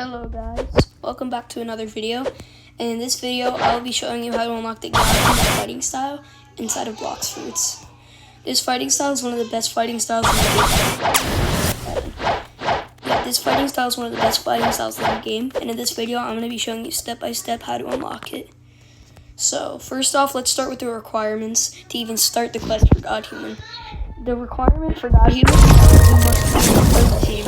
Hello guys, welcome back to another video. And in this video, I will be showing you how to unlock the fighting style inside of Blox Fruits. This fighting style is one of the best fighting styles in the game. This fighting style is one of the best fighting styles in the game, and in this video, I'm going to be showing you step by step how to unlock it. So, first off, let's start with the requirements to even start the quest for God Human. The requirement for God Human is you must be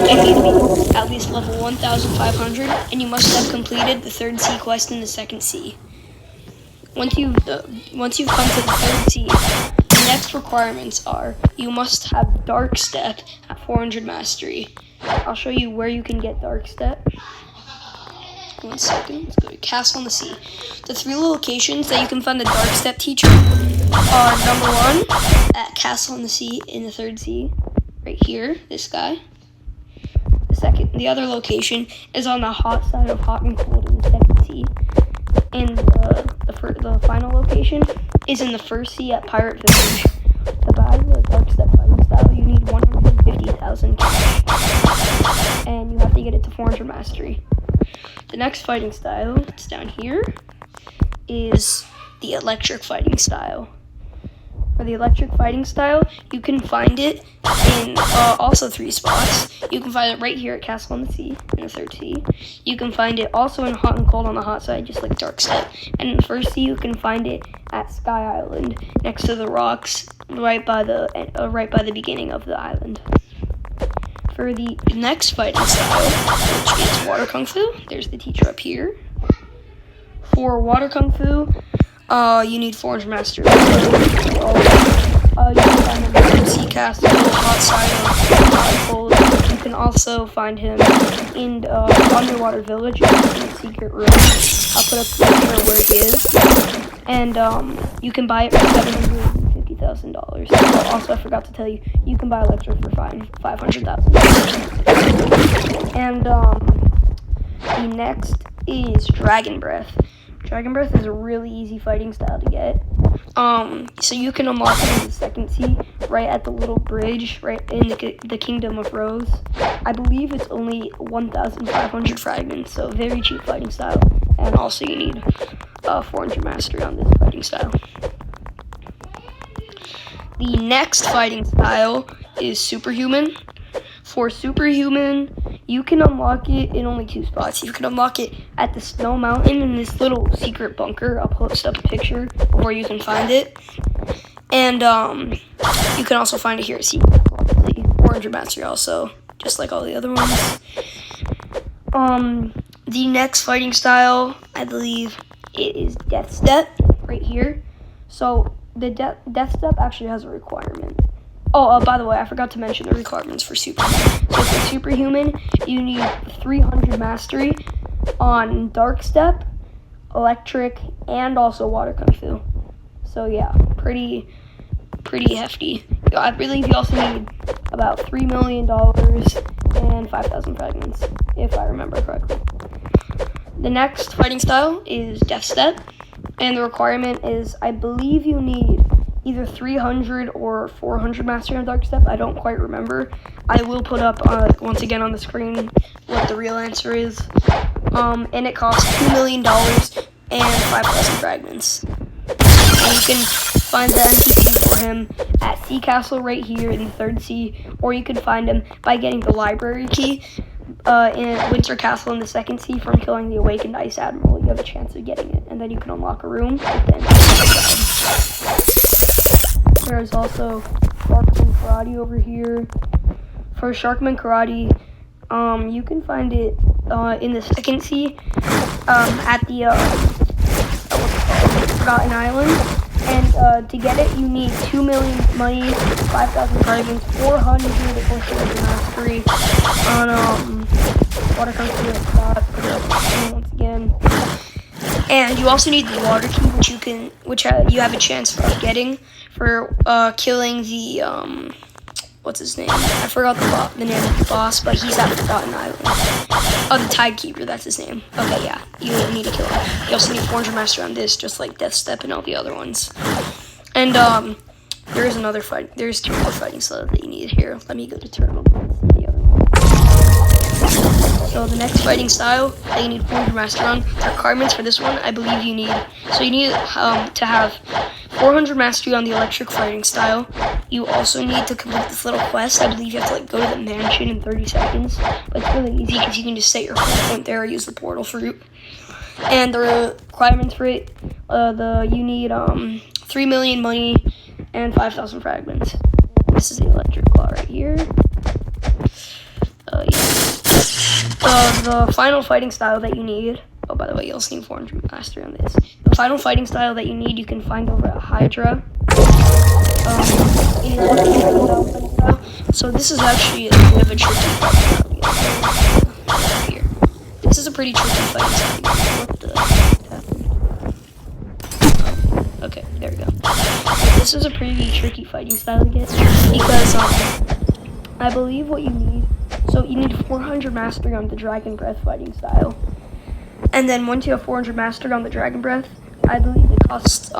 at least level 1,500, and you must have completed the third C quest in the second C. Once you've come to the third C, the next requirements are you must have Dark Step at 400 Mastery. I'll show you where you can get Dark Step. 1 second, let's go to Castle on the Sea. The 3 locations that you can find the Dark Step teacher are number 1 at Castle on the Sea in the third sea, right here, this guy. The other location is on the hot side of Hot and Cold in the second sea. And the final location is in the first sea at Pirate Village. To buy the Dark Step fighting style, you need 150,000 cash, and you have to get it to 400 Mastery. The next fighting style, it's down here, is the electric fighting style. For the electric fighting style, you can find it in also 3 spots. You can find it right here at Castle on the Sea in the third sea. You can find it also in Hot and Cold on the hot side, just like Dark Step. And in the first sea, you can find it at Sky Island, next to the rocks, right by the beginning of the island. For the next fighting style, which is Water Kung Fu, there's the teacher up here. For Water Kung Fu, you need 400 Mastery. You can find him in Sea Castle, hot side of Hot and Cold. You can also find him in Underwater Village in a secret room. I'll put up the picture of where he is. And you can buy it for $750,000. Also, I forgot to tell you, you can buy electric for $500,000. And the next is Dragon Breath. Dragon Breath is a really easy fighting style to get. So you can unlock it in the second sea, right at the little bridge, right in the Kingdom of Rose. I believe it's only 1,500 fragments, so very cheap fighting style. And also you need 400 Mastery on this fighting style. The next fighting style is Superhuman. For Superhuman, you can unlock it in only 2 spots. You can unlock it at the Snow Mountain in this little secret bunker. I'll post up a picture of where you can find it. And you can also find it here at Sea Castle, 400 Mastery also, just like all the other ones. The next fighting style, I believe, it is Death Step, right here. So the Death Step actually has a requirement. Oh, by the way, I forgot to mention the requirements for Superhuman. So for Superhuman, you need 300 Mastery on Dark Step, Electric, and also Water Kung Fu. So yeah, pretty hefty. I believe you also need about $3 million and 5,000 fragments, if I remember correctly. The next fighting style is Death Step, and the requirement is, I believe you need either 300 or 400 Mastery on Dark Step. I don't quite remember. I will put up, once again on the screen, what the real answer is. And it costs $2 million and 5,000 fragments. And you can find the NPC for him at Sea Castle right here in the third sea, or you can find him by getting the library key in Winter Castle in the second sea from killing the Awakened Ice Admiral. You have a chance of getting it, and then you can unlock a room with the NPC. There's also Sharkman Karate over here. For Sharkman Karate, you can find it in the second sea at the Forgotten Island. And to get it, you need 2 million money, 5,000 fragments, 400 or 400 Mastery on Water Kung Fu once again. And you also need the water key, which you have a chance of getting for killing the what's his name? I forgot the name of the boss, but he's at Forgotten Island. Oh, the Tidekeeper, that's his name. Okay, yeah, you need to kill him. You also need 400 Mastery on this, just like Death Step and all the other ones. And there's 2 more fighting styles that you need here. Let me go to Turtle. The other one. So the next fighting style that you need 400 mastery on, the requirements for this one, I believe you need, so you need to have 400 mastery on the electric fighting style. You also need to complete this little quest. I believe you have to go to the mansion in 30 seconds. But it's really easy because you can just set your home point there or use the portal fruit. And the requirements for it, you need 3 million money and 5,000 fragments. This is the electric claw right here. The final fighting style that you need, oh, by the way, you also need 400 mastery on this. The final fighting style that you need, you can find over at Hydra. So this is actually a bit of a tricky fighting style. Here. This is a pretty tricky fighting style. What the happened? Oh, okay, there we go. So this is a pretty tricky fighting style to get because I believe what you need. So you need 400 mastery on the Dragon Breath fighting style. And then once you have 400 mastery on the Dragon Breath, I believe it costs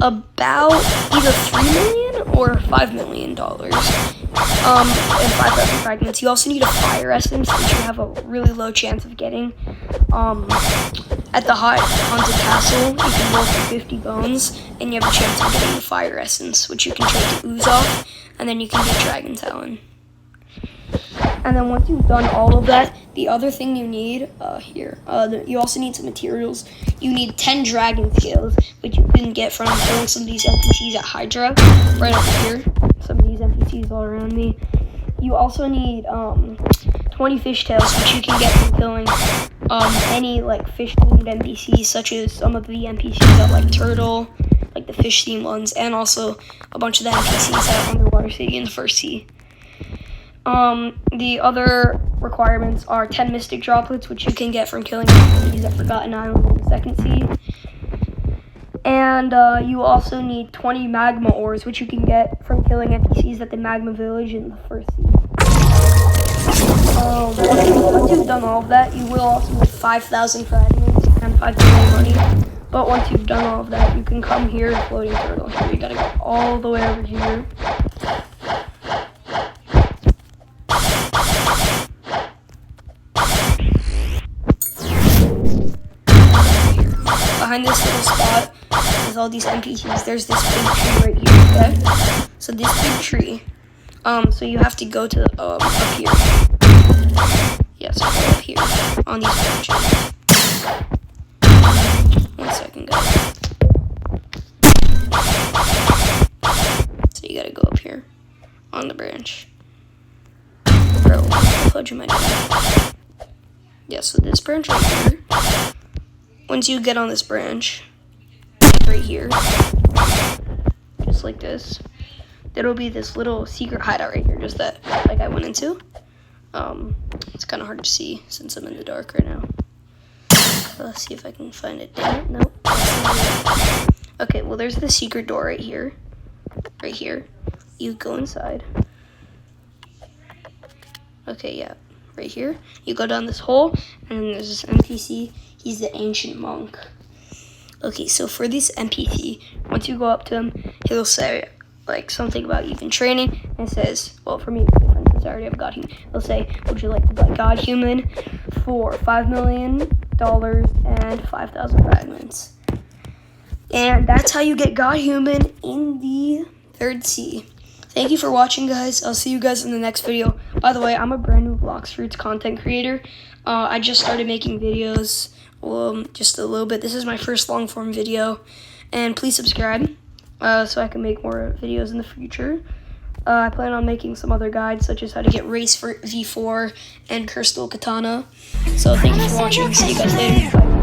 about either 3 million or $5 million. And 5,000 fragments. You also need a fire essence, which you have a really low chance of getting. At the haunted castle, you can roll for 50 bones, and you have a chance of getting the fire essence, which you can trade to ooze off, and then you can get Dragon Talon. And then once you've done all of that, the other thing you need, you also need some materials. You need 10 dragon scales, which you can get from killing some of these NPCs at Hydra, right over here. Some of these NPCs all around me. You also need 20 fish tails, which you can get from killing any fish-themed NPCs, such as some of the NPCs that like turtle, like the fish-themed ones, and also a bunch of the NPCs at Underwater City in the first sea. The other requirements are 10 mystic droplets, which you can get from killing NPCs at Forgotten Island in the second sea. And you also need 20 magma ores, which you can get from killing NPCs at the magma village in the first sea. Once you've done all of that, you will also need 5,000 fragments and 5 million money. But once you've done all of that, you can come here to Floating Turtle. Here, you gotta go all the way over here. Behind this little spot is all these NPCs. There's this big tree right here, okay? So this big tree, so you have to go to, up here. Yes, go up here, on these branches. 1 second, guys. So you gotta go up here, on the branch. Bro, what the am I doing? Yeah, so this branch right here. Once you get on this branch, right here, just like this, there'll be this little secret hideout right here, just that, I went into. It's kind of hard to see since I'm in the dark right now. Let's see if I can find it. Dang it, nope. Okay, well, there's the secret door right here. Right here. You go inside. Okay, yeah, right here. You go down this hole, and then there's this NPC. He's the ancient monk. Okay, so for this NPC, once you go up to him, he'll say something about you've been training, and it says, well, for me, it's different since I already have God Human. He'll say, would you like to buy God Human for $5 million and 5,000 fragments? And that's how you get God Human in the third sea. Thank you for watching, guys. I'll see you guys in the next video. By the way, I'm a brand new blox fruits content creator. I just started making videos. Just a little bit. This is my first long form video, and please subscribe so I can make more videos in the future. I plan on making some other guides, such as how to get Race for V4 and Crystal Katana. So thank you for watching. See you guys later. Bye.